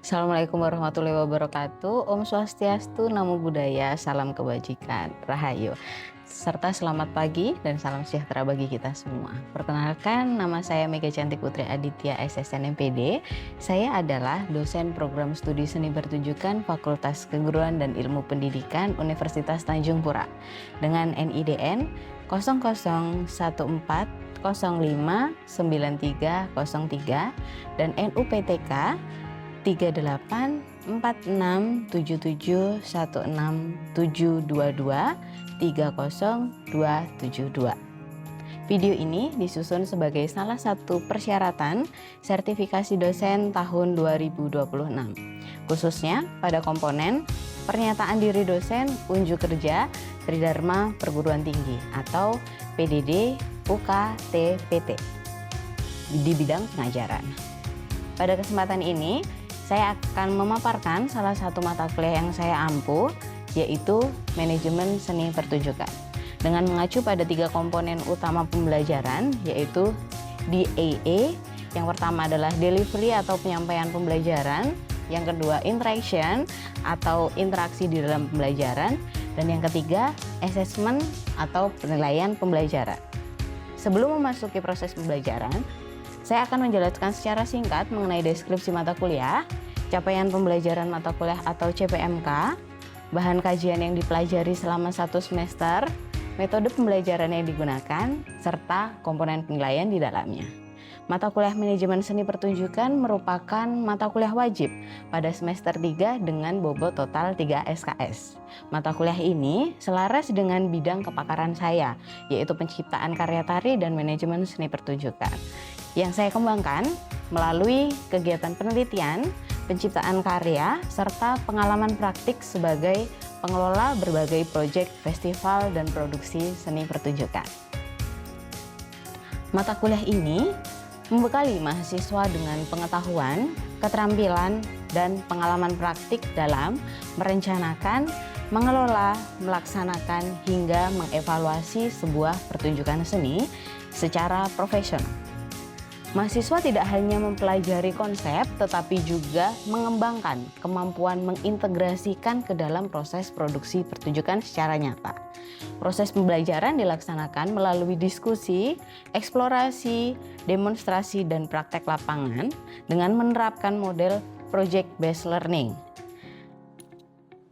Assalamualaikum warahmatullahi wabarakatuh. Om Swastiastu, Namo Buddhaya, salam kebajikan, Rahayu. Serta selamat pagi dan salam sejahtera bagi kita semua. Perkenalkan, nama saya Mega Cantik Putri Aditya SSN MPD. Saya adalah dosen program studi seni pertunjukan Fakultas Keguruan dan Ilmu Pendidikan Universitas Tanjung Pura dengan NIDN 0014059303 dan NUPTK 3846771672230272. Video ini disusun sebagai salah satu persyaratan sertifikasi dosen tahun 2026, khususnya pada komponen pernyataan diri dosen unjuk kerja Tridharma Perguruan Tinggi atau PDD UKT-PT di bidang pengajaran. Pada kesempatan ini, saya akan memaparkan salah satu mata kuliah yang saya ampuh, yaitu Manajemen Seni Pertunjukan. Dengan mengacu pada 3 komponen utama pembelajaran, yaitu DAA, yang pertama adalah Delivery atau penyampaian pembelajaran, yang kedua Interaction atau interaksi di dalam pembelajaran, dan yang ketiga Assessment atau penilaian pembelajaran. Sebelum memasuki proses pembelajaran, saya akan menjelaskan secara singkat mengenai deskripsi mata kuliah, capaian pembelajaran mata kuliah atau CPMK, bahan kajian yang dipelajari selama 1 semester, metode pembelajaran yang digunakan, serta komponen penilaian di dalamnya. Mata kuliah Manajemen Seni Pertunjukan merupakan mata kuliah wajib pada semester 3 dengan bobot total 3 SKS. Mata kuliah ini selaras dengan bidang kepakaran saya, yaitu penciptaan karya tari dan manajemen seni pertunjukan, yang saya kembangkan melalui kegiatan penelitian, penciptaan karya, serta pengalaman praktik sebagai pengelola berbagai proyek festival dan produksi seni pertunjukan. Mata kuliah ini membekali mahasiswa dengan pengetahuan, keterampilan, dan pengalaman praktik dalam merencanakan, mengelola, melaksanakan, hingga mengevaluasi sebuah pertunjukan seni secara profesional. Mahasiswa tidak hanya mempelajari konsep, tetapi juga mengembangkan kemampuan mengintegrasikan ke dalam proses produksi pertunjukan secara nyata. Proses pembelajaran dilaksanakan melalui diskusi, eksplorasi, demonstrasi, dan praktek lapangan dengan menerapkan model project-based learning.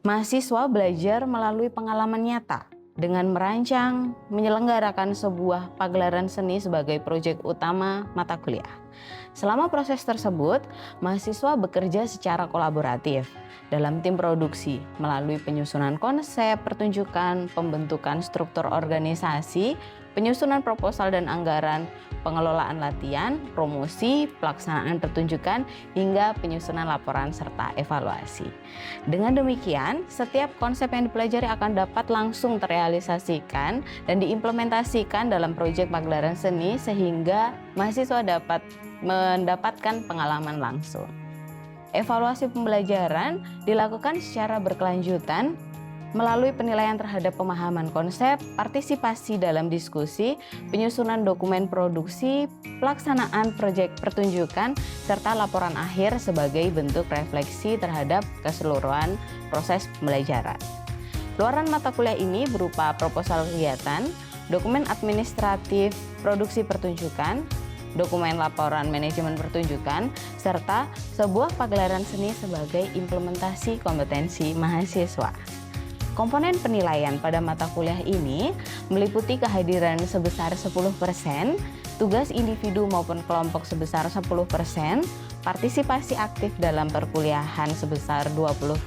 Mahasiswa belajar melalui pengalaman nyata dengan merancang, menyelenggarakan sebuah pagelaran seni sebagai proyek utama mata kuliah. Selama proses tersebut, mahasiswa bekerja secara kolaboratif dalam tim produksi melalui penyusunan konsep pertunjukan, pembentukan struktur organisasi, penyusunan proposal dan anggaran, pengelolaan latihan, promosi, pelaksanaan pertunjukan, hingga penyusunan laporan serta evaluasi. Dengan demikian, setiap konsep yang dipelajari akan dapat langsung terrealisasikan dan diimplementasikan dalam proyek pagelaran seni sehingga mahasiswa dapat mendapatkan pengalaman langsung. Evaluasi pembelajaran dilakukan secara berkelanjutan melalui penilaian terhadap pemahaman konsep, partisipasi dalam diskusi, penyusunan dokumen produksi, pelaksanaan proyek pertunjukan, serta laporan akhir sebagai bentuk refleksi terhadap keseluruhan proses pembelajaran. Luaran mata kuliah ini berupa proposal kegiatan, dokumen administratif produksi pertunjukan, dokumen laporan manajemen pertunjukan, serta sebuah pagelaran seni sebagai implementasi kompetensi mahasiswa. Komponen penilaian pada mata kuliah ini meliputi kehadiran sebesar 10%, tugas individu maupun kelompok sebesar 10%, partisipasi aktif dalam perkuliahan sebesar 20%,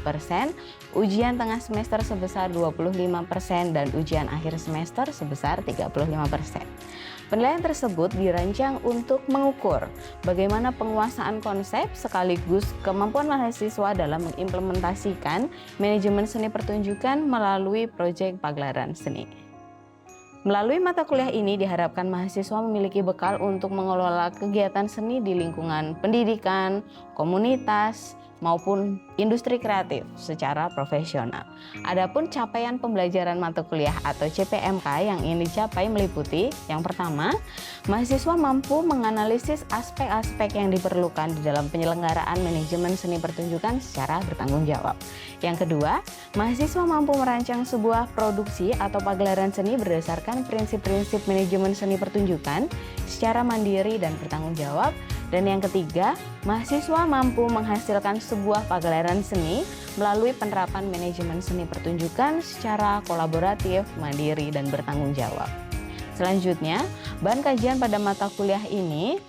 ujian tengah semester sebesar 25%, dan ujian akhir semester sebesar 35%. Penilaian tersebut dirancang untuk mengukur bagaimana penguasaan konsep sekaligus kemampuan mahasiswa dalam mengimplementasikan manajemen seni pertunjukan melalui proyek pagelaran seni. Melalui mata kuliah ini diharapkan mahasiswa memiliki bekal untuk mengelola kegiatan seni di lingkungan pendidikan, komunitas, maupun industri kreatif secara profesional. Adapun capaian pembelajaran mata kuliah atau CPMK yang ingin dicapai meliputi yang pertama, mahasiswa mampu menganalisis aspek-aspek yang diperlukan di dalam penyelenggaraan manajemen seni pertunjukan secara bertanggung jawab. Yang kedua, mahasiswa mampu merancang sebuah produksi atau pagelaran seni berdasarkan prinsip-prinsip manajemen seni pertunjukan secara mandiri dan bertanggung jawab. Dan yang ketiga, mahasiswa mampu menghasilkan sebuah pagelaran seni melalui penerapan manajemen seni pertunjukan secara kolaboratif, mandiri, dan bertanggung jawab. Selanjutnya, bahan kajian pada mata kuliah ini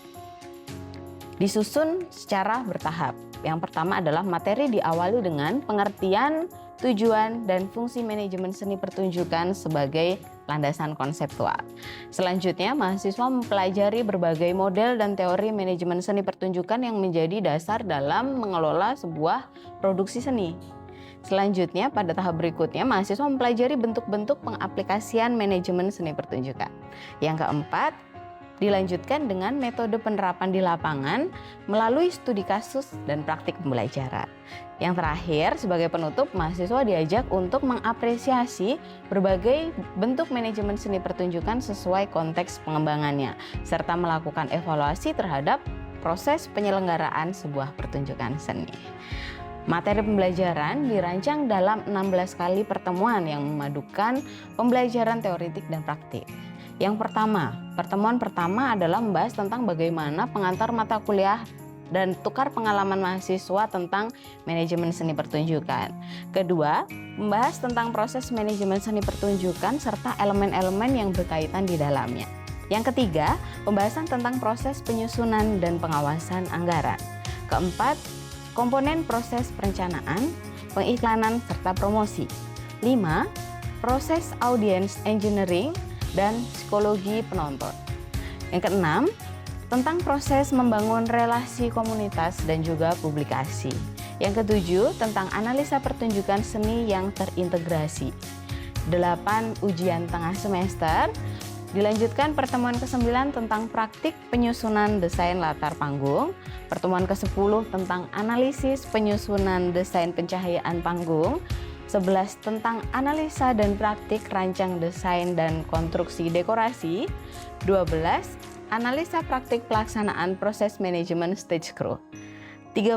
disusun secara bertahap. Yang pertama adalah materi diawali dengan pengertian, tujuan, dan fungsi manajemen seni pertunjukan sebagai landasan konseptual. Selanjutnya, mahasiswa mempelajari berbagai model dan teori manajemen seni pertunjukan yang menjadi dasar dalam mengelola sebuah produksi seni. Selanjutnya, pada tahap berikutnya, mahasiswa mempelajari bentuk-bentuk pengaplikasian manajemen seni pertunjukan. Yang keempat, dilanjutkan dengan metode penerapan di lapangan melalui studi kasus dan praktik pembelajaran. Yang terakhir, sebagai penutup, mahasiswa diajak untuk mengapresiasi berbagai bentuk manajemen seni pertunjukan sesuai konteks pengembangannya, serta melakukan evaluasi terhadap proses penyelenggaraan sebuah pertunjukan seni. Materi pembelajaran dirancang dalam 16 kali pertemuan yang memadukan pembelajaran teoretik dan praktik. Yang pertama, pertemuan pertama adalah membahas tentang bagaimana pengantar mata kuliah dan tukar pengalaman mahasiswa tentang manajemen seni pertunjukan. Kedua, membahas tentang proses manajemen seni pertunjukan serta elemen-elemen yang berkaitan di dalamnya. Yang ketiga, pembahasan tentang proses penyusunan dan pengawasan anggaran. Keempat, komponen proses perencanaan, pengiklanan, serta promosi. 5. Proses audience engineering dan psikologi penonton. Yang keenam, tentang proses membangun relasi komunitas dan juga publikasi. Yang ketujuh, tentang analisa pertunjukan seni yang terintegrasi. 8. Ujian tengah semester. Dilanjutkan pertemuan ke-9 tentang praktik penyusunan desain latar panggung. Pertemuan ke-10 tentang analisis penyusunan desain pencahayaan panggung. 11 tentang analisa dan praktik rancang desain dan konstruksi dekorasi. 12 analisa praktik pelaksanaan proses manajemen stage crew. 13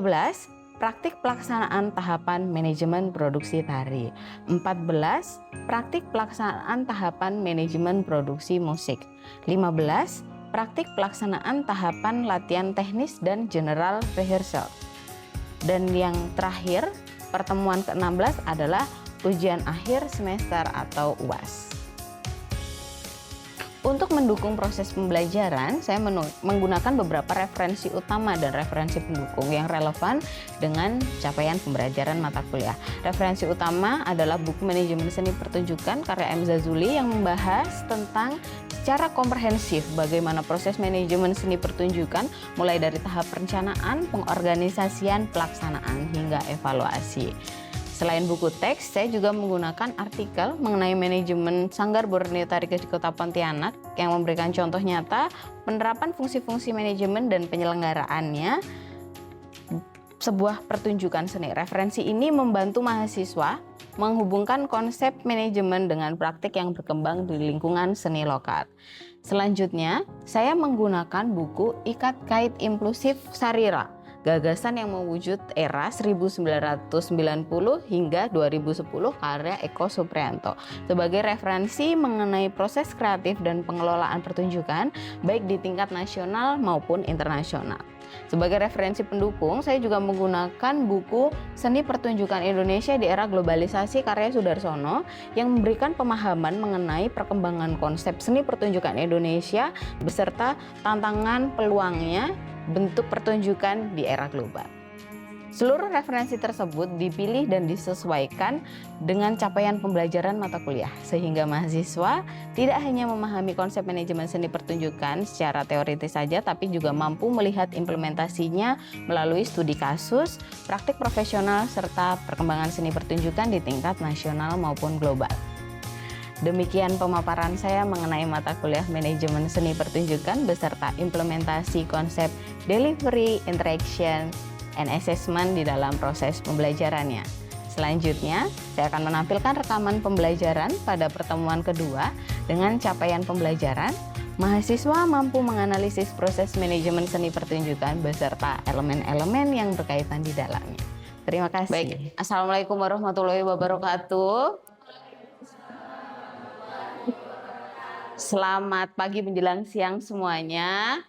praktik pelaksanaan tahapan manajemen produksi tari. 14 praktik pelaksanaan tahapan manajemen produksi musik. 15 praktik pelaksanaan tahapan latihan teknis dan general rehearsal. Dan yang terakhir, pertemuan ke-16 adalah ujian akhir semester atau UAS. Untuk mendukung proses pembelajaran, saya menggunakan beberapa referensi utama dan referensi pendukung yang relevan dengan capaian pembelajaran mata kuliah. Referensi utama adalah buku Manajemen Seni Pertunjukan karya M. Zazuli yang membahas tentang secara komprehensif bagaimana proses manajemen seni pertunjukan mulai dari tahap perencanaan, pengorganisasian, pelaksanaan, hingga evaluasi. Selain buku teks, saya juga menggunakan artikel mengenai manajemen Sanggar Borneo Tari di Kota Pontianak yang memberikan contoh nyata penerapan fungsi-fungsi manajemen dan penyelenggaraannya sebuah pertunjukan seni. Referensi ini membantu mahasiswa menghubungkan konsep manajemen dengan praktik yang berkembang di lingkungan seni lokal. Selanjutnya, saya menggunakan buku Ikat Kait Inklusif Sarira, Gagasan yang Mewujud Era 1990 hingga 2010 karya Eko Supriyanto sebagai referensi mengenai proses kreatif dan pengelolaan pertunjukan baik di tingkat nasional maupun internasional. Sebagai referensi pendukung, saya juga menggunakan buku Seni Pertunjukan Indonesia di Era Globalisasi karya Sudarsono yang memberikan pemahaman mengenai perkembangan konsep seni pertunjukan Indonesia beserta tantangan peluangnya bentuk pertunjukan di era global. Seluruh referensi tersebut dipilih dan disesuaikan dengan capaian pembelajaran mata kuliah, sehingga mahasiswa tidak hanya memahami konsep manajemen seni pertunjukan secara teoritis saja, tapi juga mampu melihat implementasinya melalui studi kasus, praktik profesional, serta perkembangan seni pertunjukan di tingkat nasional maupun global. Demikian pemaparan saya mengenai mata kuliah manajemen seni pertunjukan beserta implementasi konsep delivery, interaction, and assessment di dalam proses pembelajarannya. Selanjutnya, saya akan menampilkan rekaman pembelajaran pada pertemuan kedua dengan capaian pembelajaran. Mahasiswa mampu menganalisis proses manajemen seni pertunjukan beserta elemen-elemen yang berkaitan di dalamnya. Terima kasih. Baik, Assalamualaikum warahmatullahi wabarakatuh. Selamat pagi menjelang siang semuanya.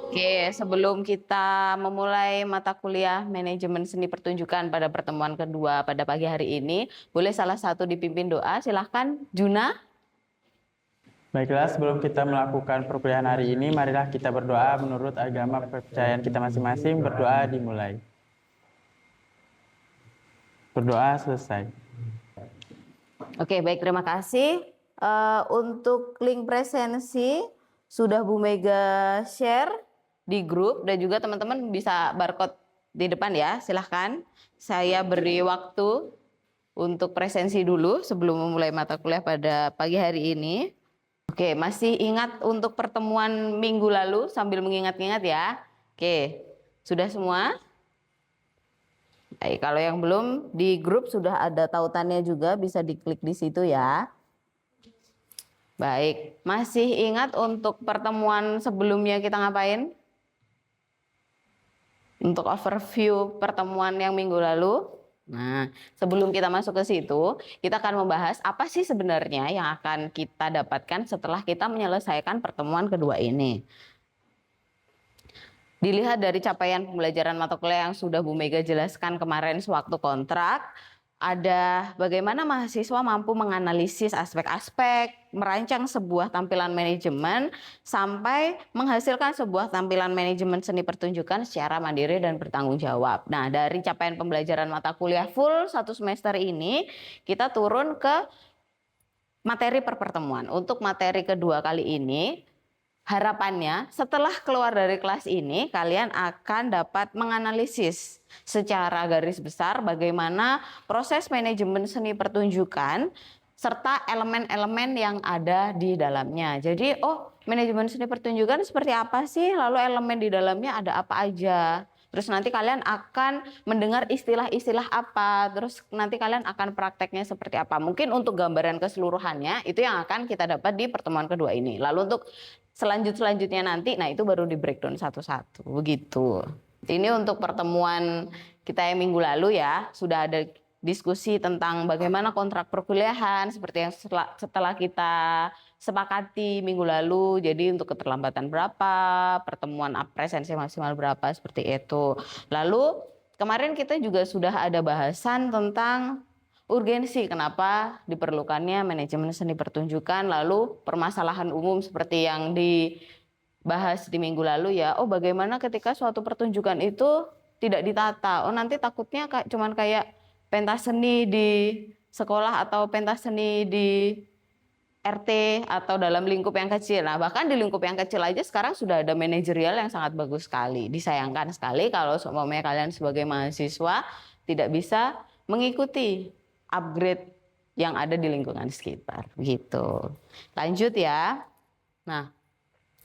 Oke, sebelum kita memulai mata kuliah manajemen seni pertunjukan pada pertemuan kedua pada pagi hari ini, boleh salah satu dipimpin doa. Silahkan, Juna. Baiklah, sebelum kita melakukan perkuliahan hari ini, marilah kita berdoa menurut agama kepercayaan kita masing-masing. Berdoa dimulai. Berdoa selesai. Oke, baik, terima kasih. Untuk link presensi sudah Bu Mega share di grup dan juga teman-teman bisa barcode di depan ya, silahkan. Saya beri waktu untuk presensi dulu sebelum memulai mata kuliah pada pagi hari ini. Oke, masih ingat untuk pertemuan minggu lalu sambil mengingat-ingat ya. Oke, sudah semua? Baik, kalau yang belum di grup sudah ada tautannya juga, bisa diklik di situ ya. Baik, masih ingat untuk pertemuan sebelumnya kita ngapain? Untuk overview pertemuan yang minggu lalu. Nah, sebelum kita masuk ke situ, kita akan membahas apa sih sebenarnya yang akan kita dapatkan setelah kita menyelesaikan pertemuan kedua ini. Dilihat dari capaian pembelajaran mata kuliah yang sudah Bu Mega jelaskan kemarin sewaktu kontrak, ada bagaimana mahasiswa mampu menganalisis aspek-aspek, merancang sebuah tampilan manajemen, sampai menghasilkan sebuah tampilan manajemen seni pertunjukan secara mandiri dan bertanggung jawab. Nah, dari capaian pembelajaran mata kuliah full 1 semester ini, kita turun ke materi per pertemuan. Untuk materi kedua kali ini, harapannya setelah keluar dari kelas ini kalian akan dapat menganalisis secara garis besar bagaimana proses manajemen seni pertunjukan serta elemen-elemen yang ada di dalamnya. Jadi, manajemen seni pertunjukan seperti apa sih? Lalu elemen di dalamnya ada apa aja? Terus nanti kalian akan mendengar istilah-istilah apa, terus nanti kalian akan prakteknya seperti apa. Mungkin untuk gambaran keseluruhannya itu yang akan kita dapat di pertemuan kedua ini. Lalu untuk selanjutnya nanti, nah itu baru di breakdown satu-satu, begitu. Ini untuk pertemuan kita yang minggu lalu ya, sudah ada diskusi tentang bagaimana kontrak perkuliahan seperti yang setelah kita sepakati minggu lalu. Jadi untuk keterlambatan berapa, pertemuan presensi maksimal berapa, seperti itu. Lalu kemarin kita juga sudah ada bahasan tentang urgensi kenapa diperlukannya manajemen seni pertunjukan, lalu permasalahan umum seperti yang dibahas di minggu lalu ya. Bagaimana ketika suatu pertunjukan itu tidak ditata? Nanti takutnya cuman kayak pentas seni di sekolah atau pentas seni di RT atau dalam lingkup yang kecil. Nah, bahkan di lingkup yang kecil aja sekarang sudah ada manajerial yang sangat bagus sekali. Disayangkan sekali kalau seumpamanya kalian sebagai mahasiswa tidak bisa mengikuti upgrade yang ada di lingkungan sekitar, gitu. Lanjut ya. Nah,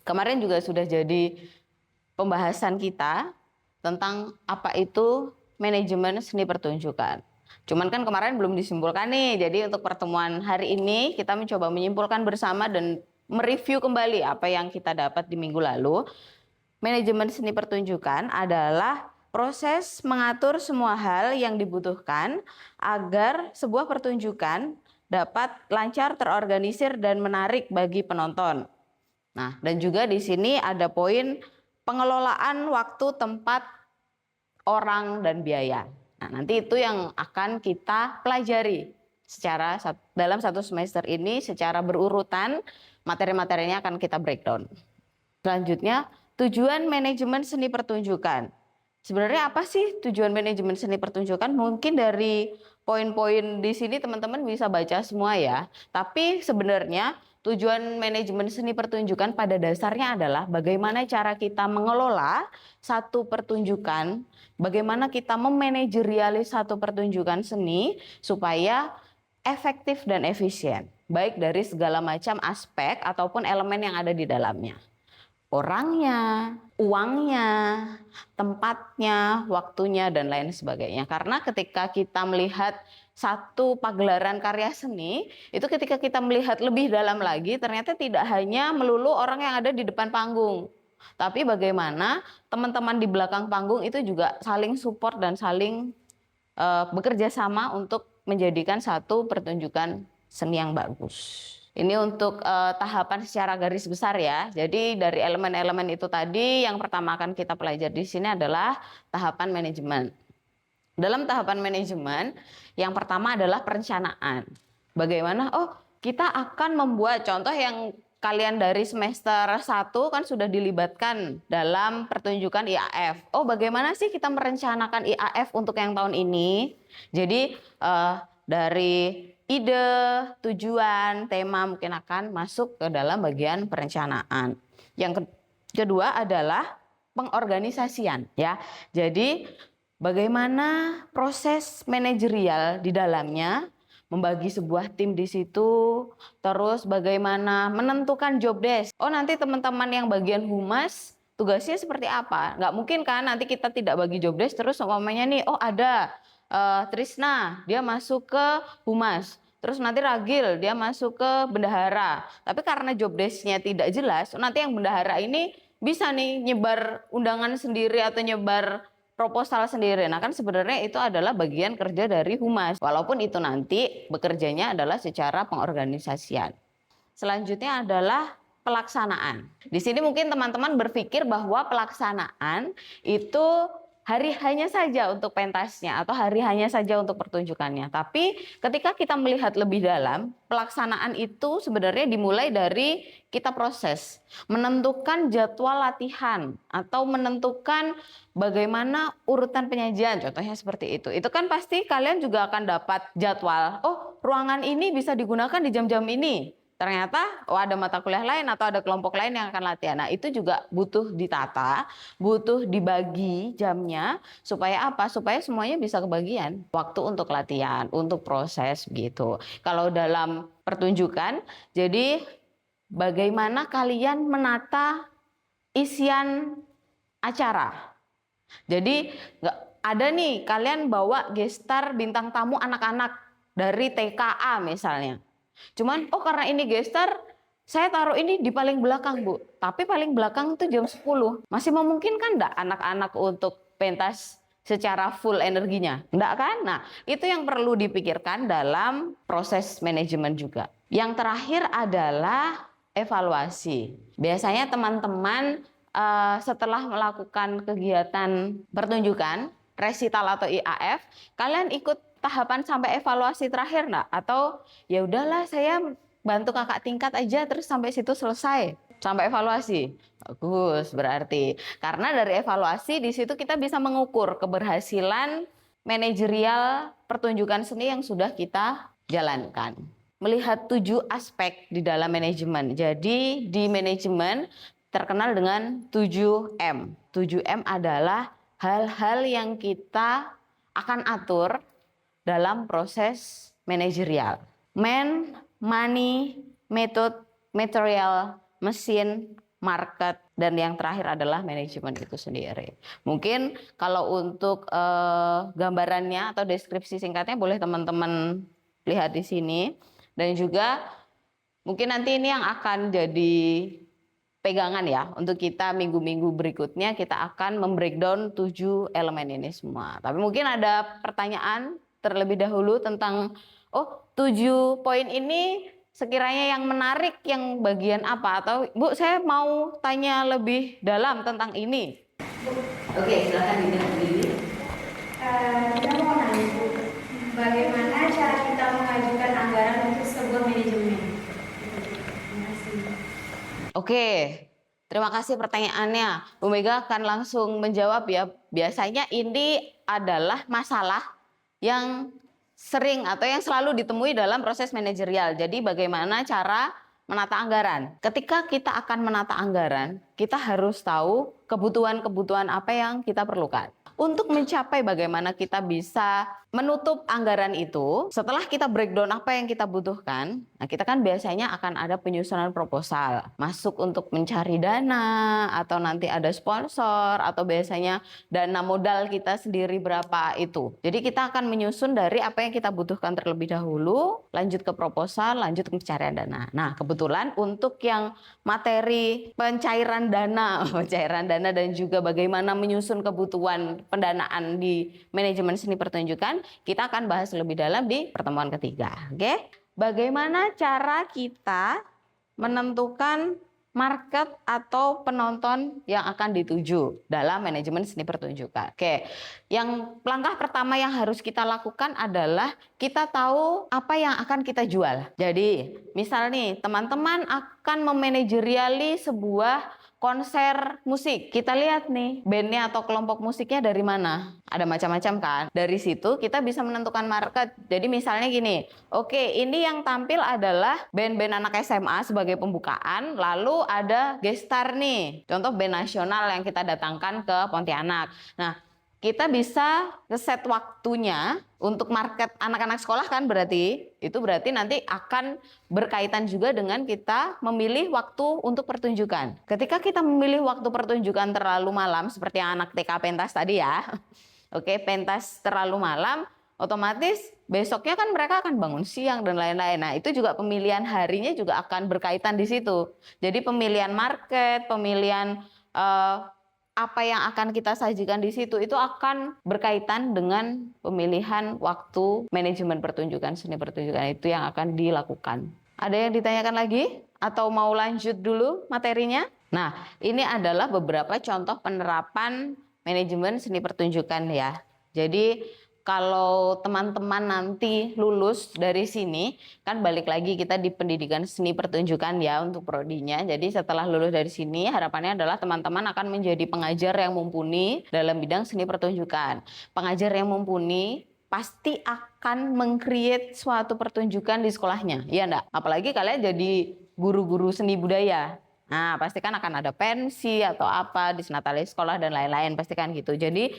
kemarin juga sudah jadi pembahasan kita tentang apa itu manajemen seni pertunjukan. Cuman kan kemarin belum disimpulkan nih. Jadi untuk pertemuan hari ini kita mencoba menyimpulkan bersama dan mereview kembali apa yang kita dapat di minggu lalu. Manajemen seni pertunjukan adalah proses mengatur semua hal yang dibutuhkan agar sebuah pertunjukan dapat lancar, terorganisir, dan menarik bagi penonton. Nah, dan juga di sini ada poin pengelolaan waktu, tempat, orang, dan biaya. Nah, nanti itu yang akan kita pelajari dalam 1 semester ini secara berurutan. Materi-materinya akan kita breakdown. Selanjutnya, tujuan manajemen seni pertunjukan. Sebenarnya apa sih tujuan manajemen seni pertunjukan? Mungkin dari poin-poin di sini teman-teman bisa baca semua ya. Tapi sebenarnya tujuan manajemen seni pertunjukan pada dasarnya adalah bagaimana cara kita mengelola satu pertunjukan, bagaimana kita memanajerialis satu pertunjukan seni supaya efektif dan efisien, baik dari segala macam aspek ataupun elemen yang ada di dalamnya. orangnya, uangnya, tempatnya, waktunya, dan lain sebagainya. Karena ketika kita melihat satu pagelaran karya seni, itu ketika kita melihat lebih dalam lagi, ternyata tidak hanya melulu orang yang ada di depan panggung, tapi bagaimana teman-teman di belakang panggung itu juga saling support dan saling bekerja sama untuk menjadikan satu pertunjukan seni yang bagus. Ini untuk tahapan secara garis besar ya. Jadi dari elemen-elemen itu tadi yang pertama akan kita pelajari di sini adalah tahapan manajemen. Dalam tahapan manajemen yang pertama adalah perencanaan. Bagaimana kita akan membuat contoh yang kalian dari semester 1 kan sudah dilibatkan dalam pertunjukan IAF. Bagaimana sih kita merencanakan IAF untuk yang tahun ini? Jadi dari ide, tujuan, tema mungkin akan masuk ke dalam bagian perencanaan. Yang kedua adalah pengorganisasian ya. Jadi bagaimana proses manajerial di dalamnya, membagi sebuah tim di situ, terus bagaimana menentukan job desk. Nanti teman-teman yang bagian humas tugasnya seperti apa? Nggak mungkin kan nanti kita tidak bagi job desk terus umpamanya nih, ada Trisna, dia masuk ke humas. Terus nanti Ragil, dia masuk ke bendahara. Tapi karena job desk-nya tidak jelas, nanti yang bendahara ini bisa nih nyebar undangan sendiri atau nyebar proposal sendiri. Nah kan sebenarnya itu adalah bagian kerja dari humas. Walaupun itu nanti bekerjanya adalah secara pengorganisasian. Selanjutnya adalah pelaksanaan. Di sini mungkin teman-teman berpikir bahwa pelaksanaan itu hari hanya saja untuk pentasnya atau hari hanya saja untuk pertunjukannya. Tapi ketika kita melihat lebih dalam, pelaksanaan itu sebenarnya dimulai dari kita proses, menentukan jadwal latihan atau menentukan bagaimana urutan penyajian, contohnya seperti itu. Itu kan pasti kalian juga akan dapat jadwal, ruangan ini bisa digunakan di jam-jam ini. Ternyata ada mata kuliah lain atau ada kelompok lain yang akan latihan. Nah itu juga butuh ditata, butuh dibagi jamnya. Supaya apa? Supaya semuanya bisa kebagian. Waktu untuk latihan, untuk proses gitu. Kalau dalam pertunjukan, jadi bagaimana kalian menata isian acara. Jadi nggak ada nih kalian bawa gestar bintang tamu anak-anak dari TKA misalnya. Cuman karena ini gestar saya taruh ini di paling belakang Bu. Tapi paling belakang itu jam 10. Masih memungkinkan enggak anak-anak untuk pentas secara full energinya? Enggak kan? Nah itu yang perlu dipikirkan dalam proses manajemen juga. Yang terakhir adalah evaluasi. Biasanya teman-teman setelah melakukan kegiatan pertunjukan, resital atau IAF, kalian ikut tahapan sampai evaluasi terakhir enggak? Atau ya udahlah saya bantu kakak tingkat aja terus sampai situ selesai, sampai evaluasi. Bagus berarti. Karena dari evaluasi di situ kita bisa mengukur keberhasilan manajerial pertunjukan seni yang sudah kita jalankan. Melihat 7 aspek di dalam manajemen. Jadi di manajemen terkenal dengan 7M. 7M adalah hal-hal yang kita akan atur dalam proses manajerial. Man, money, method, material, mesin, market, dan yang terakhir adalah manajemen itu sendiri. Mungkin kalau untuk gambarannya atau deskripsi singkatnya boleh teman-teman lihat di sini. Dan juga mungkin nanti ini yang akan jadi pegangan ya untuk kita minggu-minggu berikutnya, kita akan membreakdown 7 elemen ini semua. Tapi mungkin ada pertanyaan terlebih dahulu tentang 7 poin ini sekiranya yang menarik yang bagian apa, atau Bu saya mau tanya lebih dalam tentang ini. Oke, silakan diri. Saya mau nanya Bu, bagaimana cara kita mengajukan anggaran untuk sebuah manajemen? Terima kasih. Oke, terima kasih pertanyaannya. Bu Mega akan langsung menjawab ya. Biasanya ini adalah masalah yang sering atau yang selalu ditemui dalam proses manajerial. Jadi bagaimana cara menata anggaran. Ketika kita akan menata anggaran, kita harus tahu kebutuhan-kebutuhan apa yang kita perlukan. Untuk mencapai bagaimana kita bisa menutup anggaran itu, setelah kita breakdown apa yang kita butuhkan, nah kita kan biasanya akan ada penyusunan proposal, masuk untuk mencari dana, atau nanti ada sponsor, atau biasanya dana modal kita sendiri berapa itu. Jadi kita akan menyusun dari apa yang kita butuhkan terlebih dahulu, lanjut ke proposal, lanjut ke pencarian dana. Nah, kebetulan untuk yang materi pencairan dana dan juga bagaimana menyusun kebutuhan pendanaan di manajemen seni pertunjukan, kita akan bahas lebih dalam di pertemuan ketiga. Oke? Bagaimana cara kita menentukan market atau penonton yang akan dituju dalam manajemen seni pertunjukan. Oke, yang langkah pertama yang harus kita lakukan adalah kita tahu apa yang akan kita jual. Jadi, misal nih, teman-teman akan memanajeriali sebuah konser musik. Kita lihat nih, bandnya atau kelompok musiknya dari mana. Ada macam-macam kan. Dari situ kita bisa menentukan market. Jadi misalnya gini, oke, ini yang tampil adalah band-band anak SMA sebagai pembukaan, lalu ada guest star nih. Contoh band nasional yang kita datangkan ke Pontianak. Nah, kita bisa set waktunya untuk market anak-anak sekolah kan, berarti nanti akan berkaitan juga dengan kita memilih waktu untuk pertunjukan. Ketika kita memilih waktu pertunjukan terlalu malam seperti yang anak TK pentas tadi ya. Oke, pentas terlalu malam, otomatis besoknya kan mereka akan bangun siang dan lain-lain. Nah, itu juga pemilihan harinya juga akan berkaitan di situ. Jadi pemilihan market, pemilihan apa yang akan kita sajikan di situ itu akan berkaitan dengan pemilihan waktu manajemen pertunjukan seni pertunjukan itu yang akan dilakukan. Ada yang ditanyakan lagi atau mau lanjut dulu materinya? Nah, ini adalah beberapa contoh penerapan manajemen seni pertunjukan ya. Jadi kalau teman-teman nanti lulus dari sini, kan balik lagi kita di pendidikan seni pertunjukan ya untuk prodinya. Jadi setelah lulus dari sini, harapannya adalah teman-teman akan menjadi pengajar yang mumpuni dalam bidang seni pertunjukan. Pengajar yang mumpuni pasti akan meng-create suatu pertunjukan di sekolahnya, iya enggak? Apalagi kalian jadi guru-guru seni budaya. Nah, pasti kan akan ada pensi atau apa di senatalis sekolah dan lain-lain, pasti kan gitu. Jadi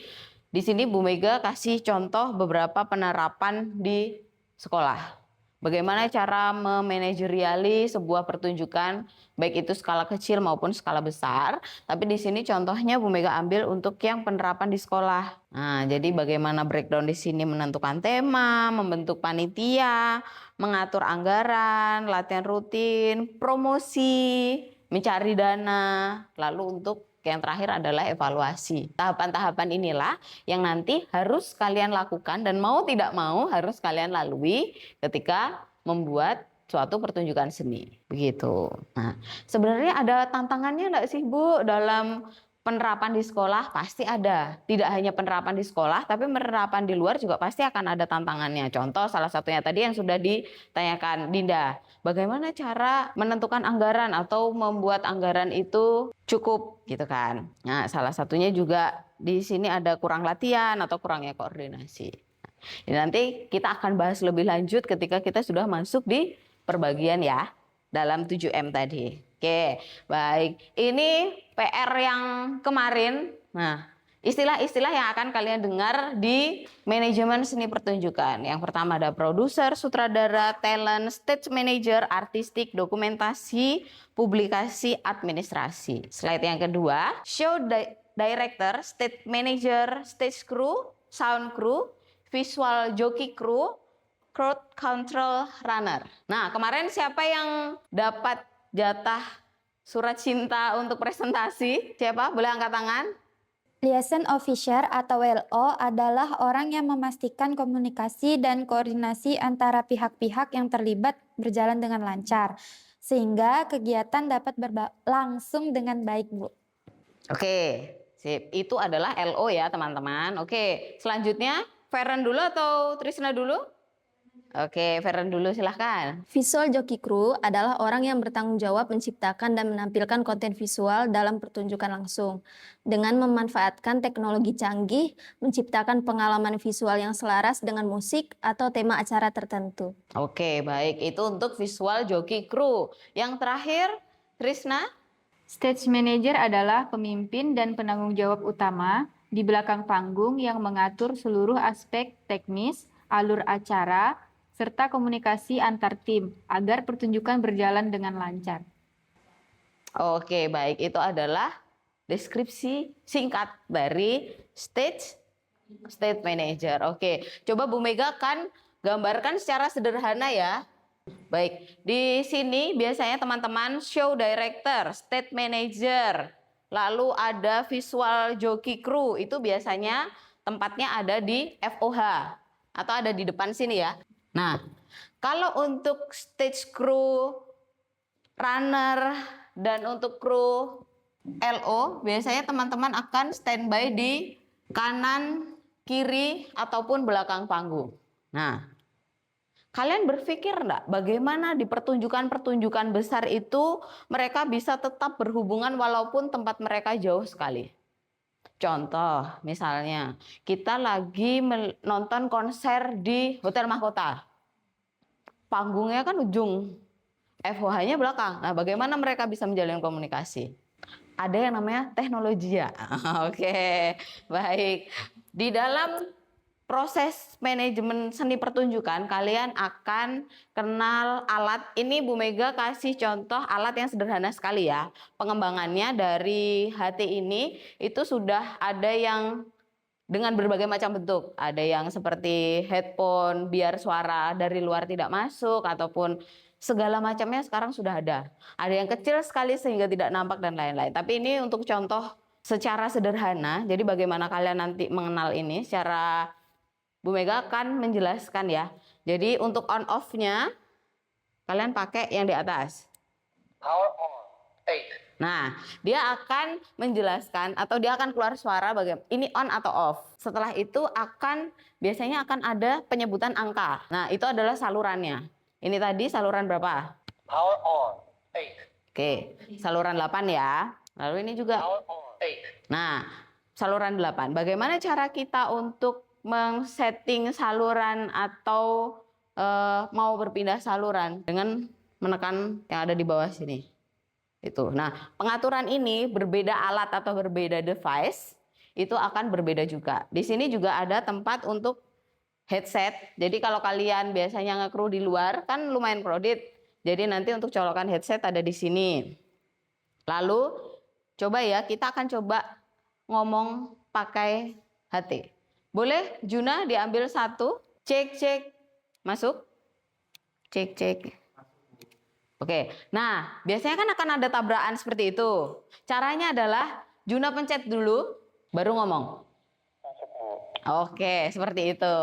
di sini Bu Mega kasih contoh beberapa penerapan di sekolah. Bagaimana cara memanajeriali sebuah pertunjukan, baik itu skala kecil maupun skala besar. Tapi di sini contohnya Bu Mega ambil untuk yang penerapan di sekolah. Nah, jadi bagaimana breakdown di sini menentukan tema, membentuk panitia, mengatur anggaran, latihan rutin, promosi, mencari dana, lalu untuk yang terakhir adalah evaluasi. Tahapan-tahapan inilah yang nanti harus kalian lakukan dan mau tidak mau harus kalian lalui ketika membuat suatu pertunjukan seni. Begitu. Nah, sebenarnya ada tantangannya enggak sih Bu dalam penerapan di sekolah? Pasti ada. Tidak hanya penerapan di sekolah, tapi penerapan di luar juga pasti akan ada tantangannya. Contoh salah satunya tadi yang sudah ditanyakan Dinda. Bagaimana cara menentukan anggaran atau membuat anggaran itu cukup gitu kan. Nah, salah satunya juga di sini ada kurang latihan atau kurangnya koordinasi. Ini nanti kita akan bahas lebih lanjut ketika kita sudah masuk di perbagian ya dalam 7M tadi. Oke, baik. Ini PR yang kemarin. Nah, istilah-istilah yang akan kalian dengar di manajemen seni pertunjukan. Yang pertama ada produser, sutradara, talent, stage manager, artistik, dokumentasi, publikasi, administrasi. Slide yang kedua, show director, stage manager, stage crew, sound crew, visual jockey crew, crowd control runner. Nah, kemarin siapa yang dapat jatah surat cinta untuk presentasi? Siapa? Boleh angkat tangan? Liaison Officer atau LO adalah orang yang memastikan komunikasi dan koordinasi antara pihak-pihak yang terlibat berjalan dengan lancar, sehingga kegiatan dapat berlangsung dengan baik, Bu. Oke, sip. Itu adalah LO ya, teman-teman. Oke, selanjutnya Feren dulu atau Trisna dulu? Oke, Feren dulu silahkan. Visual Jockey Crew adalah orang yang bertanggung jawab menciptakan dan menampilkan konten visual dalam pertunjukan langsung. Dengan memanfaatkan teknologi canggih, menciptakan pengalaman visual yang selaras dengan musik atau tema acara tertentu. Oke, baik. Itu untuk Visual Jockey Crew. Yang terakhir, Trisna? Stage manager adalah pemimpin dan penanggung jawab utama di belakang panggung yang mengatur seluruh aspek teknis, alur acara, serta komunikasi antar tim agar pertunjukan berjalan dengan lancar. Oke, baik. Itu adalah deskripsi singkat dari stage manager. Oke, coba Bu Mega kan gambarkan secara sederhana ya. Baik, di sini biasanya teman-teman show director, stage manager, lalu ada visual jockey crew, itu biasanya tempatnya ada di FOH atau ada di depan sini ya. Nah, kalau untuk stage crew, runner, dan untuk kru LO, biasanya teman-teman akan standby di kanan, kiri, ataupun belakang panggung. Nah, kalian berpikir enggak bagaimana di pertunjukan-pertunjukan besar itu mereka bisa tetap berhubungan walaupun tempat mereka jauh sekali? Contoh, misalnya kita lagi nonton konser di Hotel Mahkota. Panggungnya kan ujung, FOH-nya belakang. Nah, bagaimana mereka bisa menjalin komunikasi? Ada yang namanya teknologi ya. Oke, baik. Di dalam proses manajemen seni pertunjukan, kalian akan kenal alat. Ini Bu Mega kasih contoh alat yang sederhana sekali ya. Pengembangannya dari HT ini itu sudah ada yang dengan berbagai macam bentuk. Ada yang seperti headphone biar suara dari luar tidak masuk, ataupun segala macamnya sekarang sudah ada. Ada yang kecil sekali sehingga tidak nampak dan lain-lain. Tapi ini untuk contoh secara sederhana. Jadi bagaimana kalian nanti mengenal ini secara Bu Mega akan menjelaskan ya. Jadi untuk on off-nya kalian pakai yang di atas. Power on. 8. Nah, dia akan menjelaskan atau dia akan keluar suara bagaimana ini on atau off. Setelah itu biasanya akan ada penyebutan angka. Nah, itu adalah salurannya. Ini tadi saluran berapa? Power on. 8. Oke, saluran 8 ya. Lalu ini juga. Power on. 8. Nah, saluran 8. Bagaimana cara kita untuk men-setting saluran atau mau berpindah saluran dengan menekan yang ada di bawah sini? Itu. Nah, pengaturan ini berbeda alat atau berbeda device itu akan berbeda juga. Di sini juga ada tempat untuk headset. Jadi kalau kalian biasanya nge-crew di luar kan lumayan crowded. Jadi nanti untuk colokan headset ada di sini. Lalu coba ya, kita akan coba ngomong pakai HT. Boleh Juna diambil satu. Cek. Masuk. Cek. Oke, nah biasanya kan akan ada tabrakan seperti itu. Caranya adalah Juna pencet dulu, baru ngomong. Oke, seperti itu.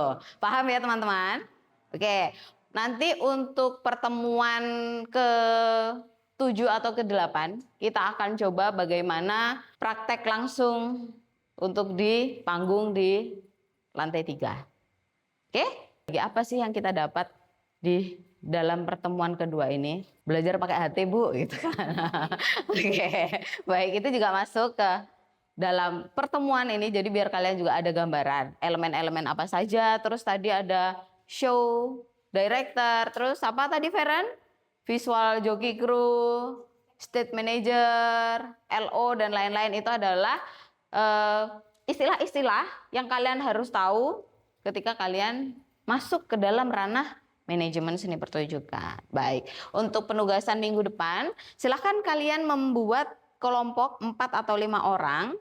Paham ya teman-teman? Oke, nanti untuk pertemuan ke-7 atau ke-8, kita akan coba bagaimana praktek langsung untuk di panggung di lantai 3. Oke, apa sih yang kita dapat di dalam pertemuan kedua ini? Belajar pakai hati Bu gitu kan. Oke, baik, itu juga masuk ke dalam pertemuan ini. Jadi biar kalian juga ada gambaran elemen-elemen apa saja. Terus tadi ada show director, terus apa tadi Feren? Visual jockey crew, stage manager, LO dan lain-lain. Itu adalah istilah-istilah yang kalian harus tahu ketika kalian masuk ke dalam ranah manajemen seni pertunjukan. Baik, untuk penugasan minggu depan, silahkan kalian membuat kelompok 4 atau 5 orang,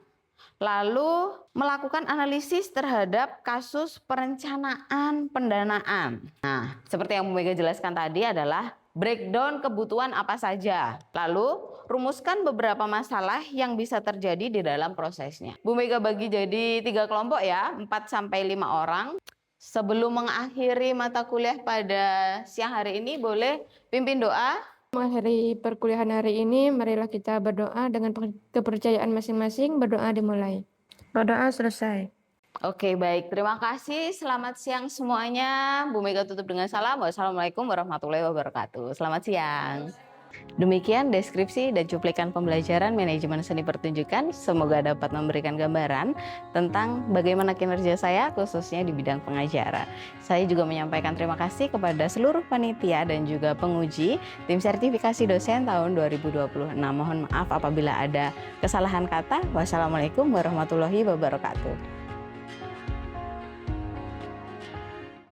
lalu melakukan analisis terhadap kasus perencanaan pendanaan. Nah, seperti yang Bu Mega jelaskan tadi adalah breakdown kebutuhan apa saja. Lalu, rumuskan beberapa masalah yang bisa terjadi di dalam prosesnya. Bu Mega bagi jadi 3 kelompok ya, 4-5 orang. Sebelum mengakhiri mata kuliah pada siang hari ini, boleh pimpin doa. Mengakhiri perkuliahan hari ini, marilah kita berdoa dengan kepercayaan masing-masing. Berdoa dimulai. Berdoa selesai. Oke, baik. Terima kasih. Selamat siang semuanya. Bu Mega tutup dengan salam. Wassalamualaikum warahmatullahi wabarakatuh. Selamat siang. Demikian deskripsi dan cuplikan pembelajaran manajemen seni pertunjukan. Semoga dapat memberikan gambaran tentang bagaimana kinerja saya khususnya di bidang pengajaran. Saya juga menyampaikan terima kasih kepada seluruh panitia dan juga penguji tim sertifikasi dosen tahun 2026. Mohon maaf apabila ada kesalahan kata. Wassalamualaikum warahmatullahi wabarakatuh.